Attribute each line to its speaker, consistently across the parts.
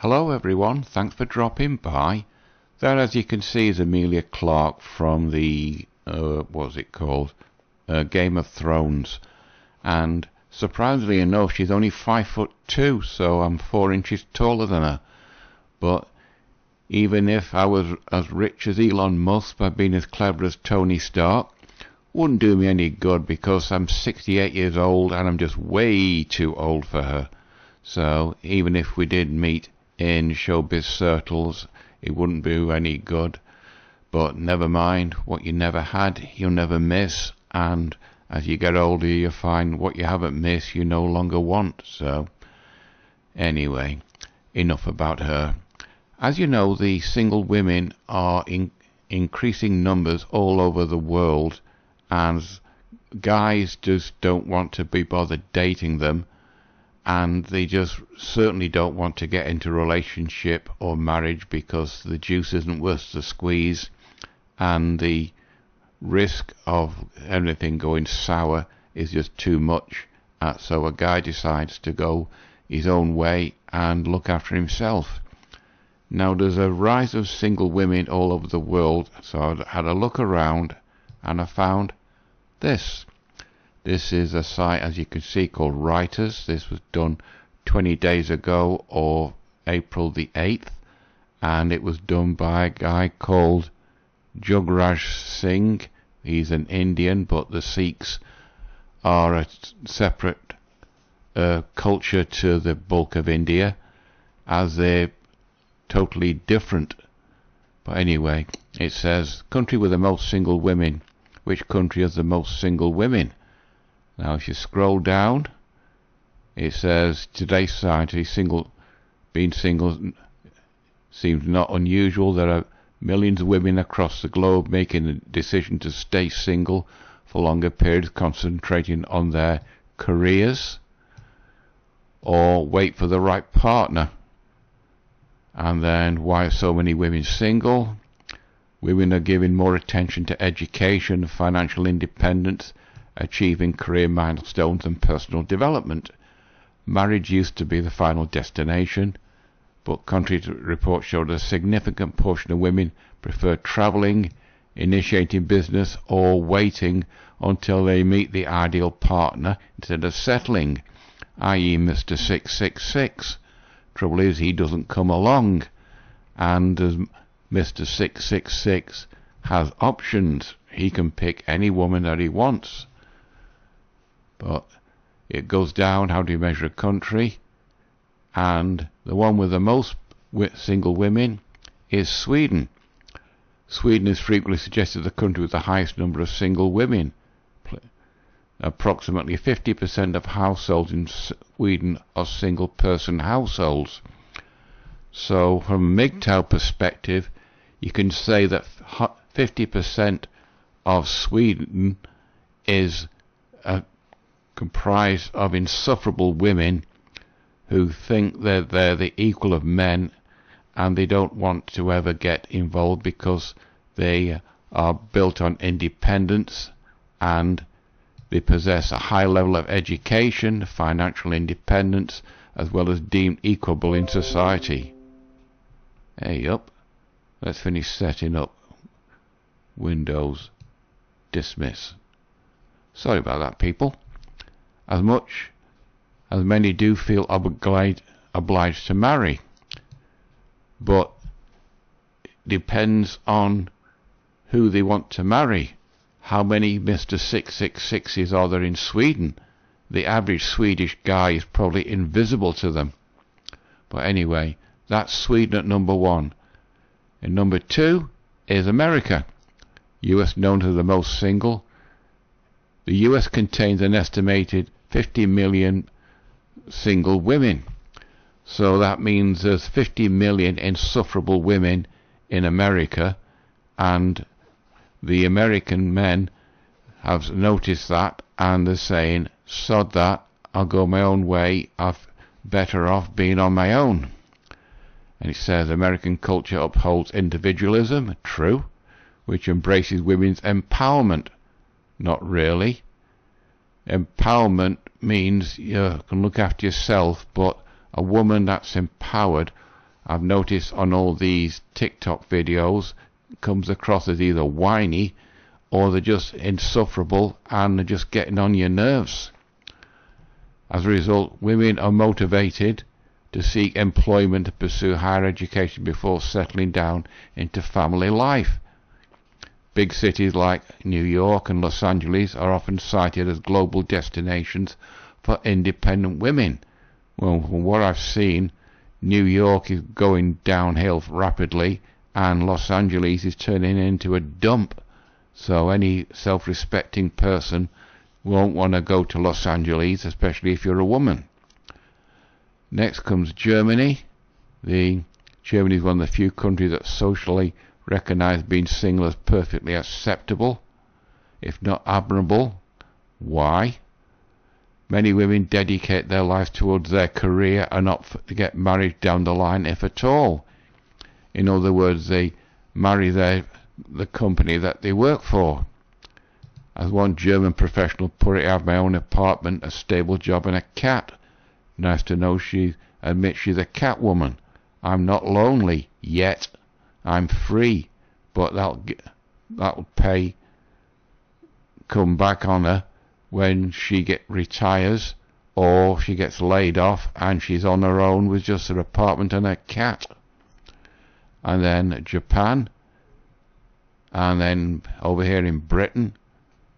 Speaker 1: Hello everyone, thanks for dropping by. That, as you can see, is Emilia Clarke from the, what's it called, Game of Thrones. And surprisingly enough, she's only 5'2", so I'm 4 inches taller than her. But even if I was as rich as Elon Musk by being as clever as Tony Stark, wouldn't do me any good because I'm 68 years old and I'm just way too old for her. So even if we did meet in showbiz circles, it wouldn't do any good. But never mind, what you never had, you'll never miss. And as you get older, you find what you haven't missed, you no longer want. So anyway, enough about her. As you know, the single women are in increasing numbers all over the world, and guys just don't want to be bothered dating them, and they just certainly don't want to get into a relationship or marriage because the juice isn't worth the squeeze, and the risk of everything going sour is just too much. So a guy decides to go his own way and look after himself. Now there's a rise of single women all over the world, so I had a look around and I found this. This is a site, as you can see, called Writers. This was done 20 days ago, or April the 8th, and it was done by a guy called Jugraj Singh. He's an Indian, but the Sikhs are a separate culture to the bulk of India, as they're totally different. But anyway, it says, country with the most single women. Which country has the most single women? Now if you scroll down, it says, today's society, being single seems not unusual. There are millions of women across the globe making the decision to stay single for longer periods, concentrating on their careers or wait for the right partner. And then, why are so many women single? Women are giving more attention to education, financial independence, achieving career milestones and personal development. Marriage used to be the final destination, but contrary to reports showed a significant portion of women prefer travelling, initiating business, or waiting until they meet the ideal partner instead of settling, i.e. Mr. 666. Trouble is, he doesn't come along, and as Mr. 666 has options, he can pick any woman that he wants. But it goes down, how do you measure a country? And the one with the most single women is Sweden. Sweden is frequently suggested the country with the highest number of single women. Approximately 50% of households in Sweden are single-person households. So from a MGTOW perspective, you can say that 50% of Sweden is comprised of insufferable women who think that they're the equal of men, and they don't want to ever get involved because they are built on independence, and they possess a high level of education, financial independence, as well as deemed equable in society. Hey up, let's finish setting up. Windows, dismiss. Sorry about that, people. As much as many do feel obliged to marry, but it depends on who they want to marry. How many Mr. 666s are there in Sweden? The average Swedish guy is probably invisible to them. But anyway, that's Sweden at number 1. And number 2 is America. US known as the most single. The US contains an estimated 50 million single women. So that means there's 50 million insufferable women in America, and the American men have noticed that, and they're saying, sod that, I'll go my own way, I'm better off being on my own. And it says American culture upholds individualism, true, which embraces women's empowerment. Not really. Empowerment means you can look after yourself, but a woman that's empowered I've noticed on all these TikTok videos comes across as either whiny or they're just insufferable and they're just getting on your nerves. As a result, women are motivated to seek employment and pursue higher education before settling down into family life. Big cities like New York and Los Angeles are often cited as global destinations for independent women. Well, from what I've seen, New York is going downhill rapidly and Los Angeles is turning into a dump. So any self-respecting person won't want to go to Los Angeles, especially if you're a woman. Next comes Germany. Germany is one of the few countries that socially recognize being single as perfectly acceptable, if not admirable. Why? Many women dedicate their lives towards their career and opt to get married down the line, if at all. In other words, they marry the company that they work for. As one German professional put it, I have my own apartment, a stable job and a cat. Nice to know she admits she's a cat woman. I'm not lonely yet. I'm free, but that'll come back on her when she retires or she gets laid off and she's on her own with just her apartment and her cat. And then Japan, and then over here in Britain,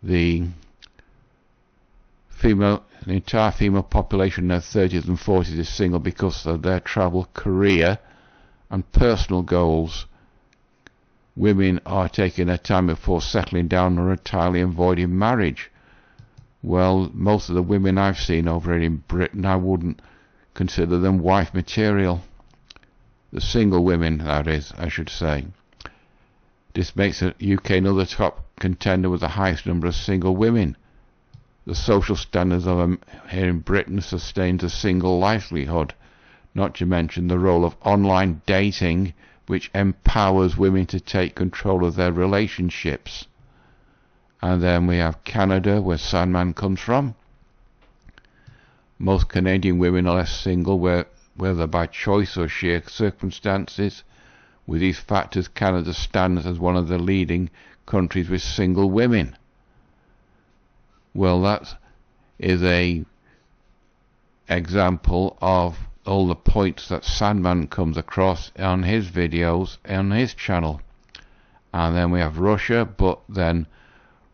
Speaker 1: the entire female population in their 30s and 40s is single because of their travel, career and personal goals. Women are taking their time before settling down or entirely avoiding marriage. Well, most of the women I've seen over here in Britain, I wouldn't consider them wife material. The single women, that is, I should say. This makes the UK another top contender with the highest number of single women. The social standards of here in Britain sustains a single livelihood, not to mention the role of online dating, which empowers women to take control of their relationships. And then we have Canada, where Sandman comes from. Most Canadian women are less single, whether by choice or sheer circumstances. With these factors, Canada stands as one of the leading countries with single women. Well, that is a example of all the points that Sandman comes across on his videos on his channel. And then we have Russia, but then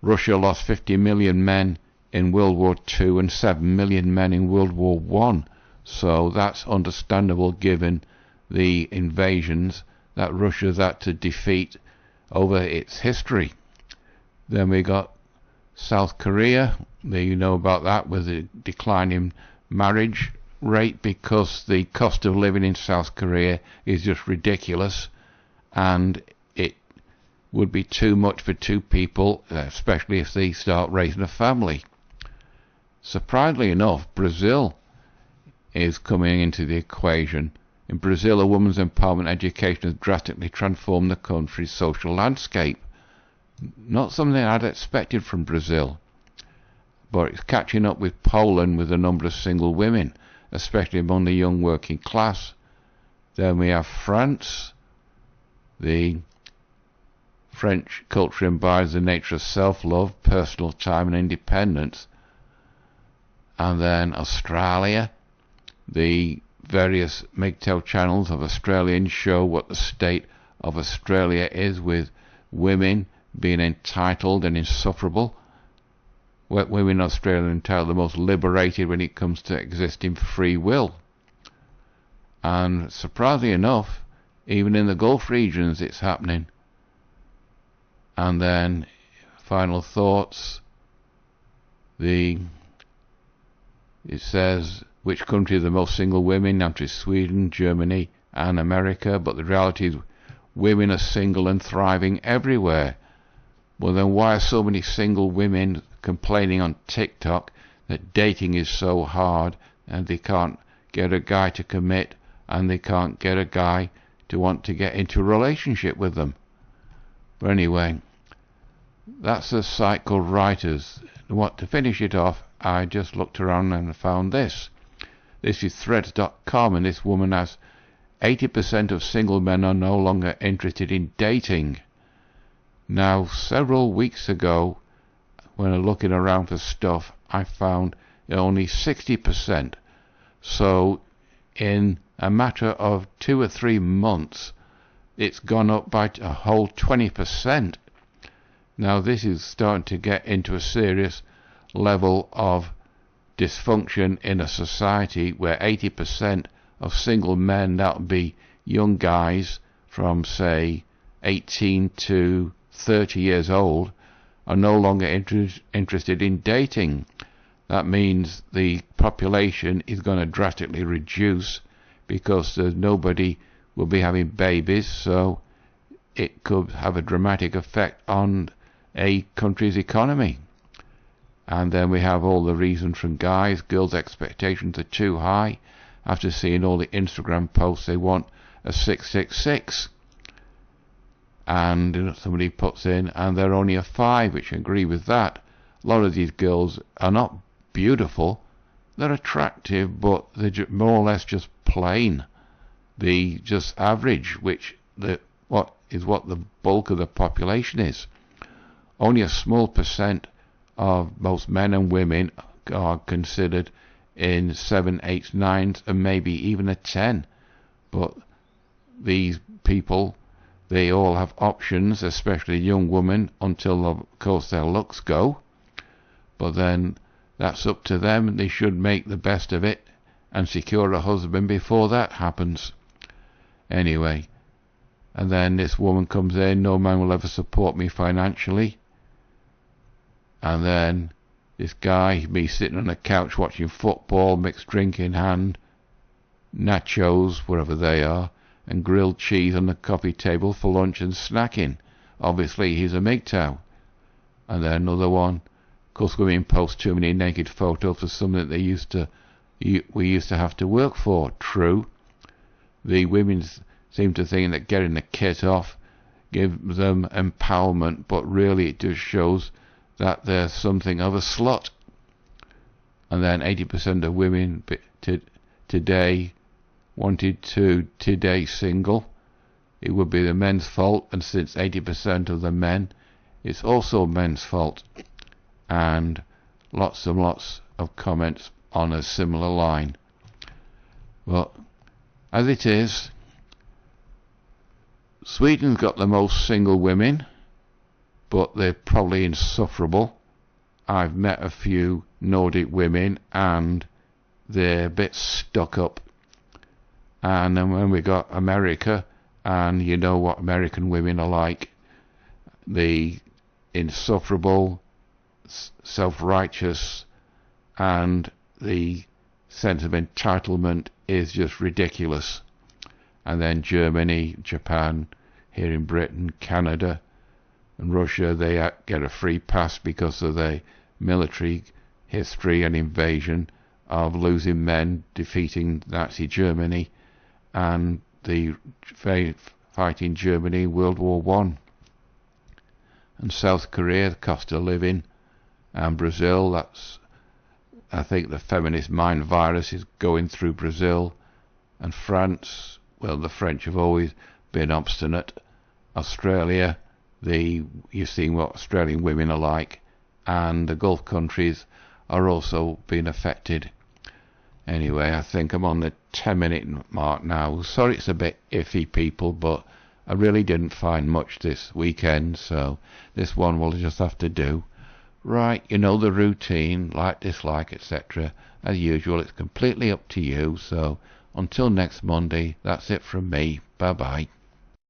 Speaker 1: Russia lost 50 million men in World War II and 7 million men in World War I. So that's understandable given the invasions that Russia's had to defeat over its history. Then we got South Korea. You know about that, with the declining marriage rate because the cost of living in South Korea is just ridiculous, and it would be too much for two people, especially if they start raising a family. Surprisingly enough, Brazil is coming into the equation. In Brazil, a woman's empowerment education has drastically transformed the country's social landscape. Not something I'd expected from Brazil, but it's catching up with Poland with the number of single women, especially among the young working class. Then we have France. The French culture embodies the nature of self-love, personal time and independence. And then Australia. The various MGTOW channels of Australians show what the state of Australia is, with women being entitled and insufferable. Women in Australia are entitled the most liberated when it comes to existing free will. And surprisingly enough, even in the Gulf regions it's happening. And then, final thoughts. It says, which country are the most single women? Answer is Sweden, Germany and America. But the reality is women are single and thriving everywhere. Well, then why are so many single women complaining on TikTok that dating is so hard and they can't get a guy to commit and they can't get a guy to want to get into a relationship with them? But anyway, that's a site called Writers. To finish it off, I just looked around and found this. This is threads.com, and this woman has 80% of single men are no longer interested in dating. Now, several weeks ago, when I'm looking around for stuff, I found only 60%. So, in a matter of 2 or 3 months, it's gone up by a whole 20%. Now, this is starting to get into a serious level of dysfunction in a society where 80% of single men, that would be young guys from, say, 18 to 30 years old, are no longer interested in dating. That means the population is going to drastically reduce because nobody will be having babies, so it could have a dramatic effect on a country's economy. And then we have all the reasons from guys. Girls' expectations are too high. After seeing all the Instagram posts, they want a 666. And somebody puts in, and they're only a 5, which I agree with that. A lot of these girls are not beautiful. They're attractive, but they're more or less just plain. They just average, which what the bulk of the population is. Only a small percent of most men and women are considered in 7, 8, 9s, and maybe even a 10. But these people, they all have options, especially young women, until, of course, their looks go. But then that's up to them. They should make the best of it and secure a husband before that happens. Anyway, and then this woman comes in, no man will ever support me financially. And then this guy, me sitting on a couch watching football, mixed drink in hand, nachos, wherever they are, and grilled cheese on the coffee table for lunch and snacking. Obviously, he's a MGTOW. And then another one, of course, women post too many naked photos for something that we used to have to work for. True. The women seem to think that getting the kit off gives them empowerment, but really it just shows that they're something of a slut. And then 80% of women today wanted to today single. It would be the men's fault, and since 80% of the men, it's also men's fault. And lots and lots of comments on a similar line. Well, as it is, Sweden's got the most single women, but they're probably insufferable. I've met a few Nordic women and they're a bit stuck up. And then when we got America, and you know what American women are like, the insufferable, self-righteous, and the sense of entitlement is just ridiculous. And then Germany, Japan, here in Britain, Canada, and Russia, they get a free pass because of their military history and invasion of losing men, defeating Nazi Germany, and the fighting Germany in World War I. And South Korea, the cost of living, and Brazil, I think the feminist mind virus is going through Brazil, and France, well, the French have always been obstinate. Australia, you've seen what Australian women are like, and the Gulf countries are also being affected. Anyway, I think I'm on the 10-minute mark now. Sorry it's a bit iffy, people, but I really didn't find much this weekend, so this one will just have to do. Right, you know the routine, like, dislike, etc. As usual, it's completely up to you, so until next Monday, that's it from me. Bye-bye.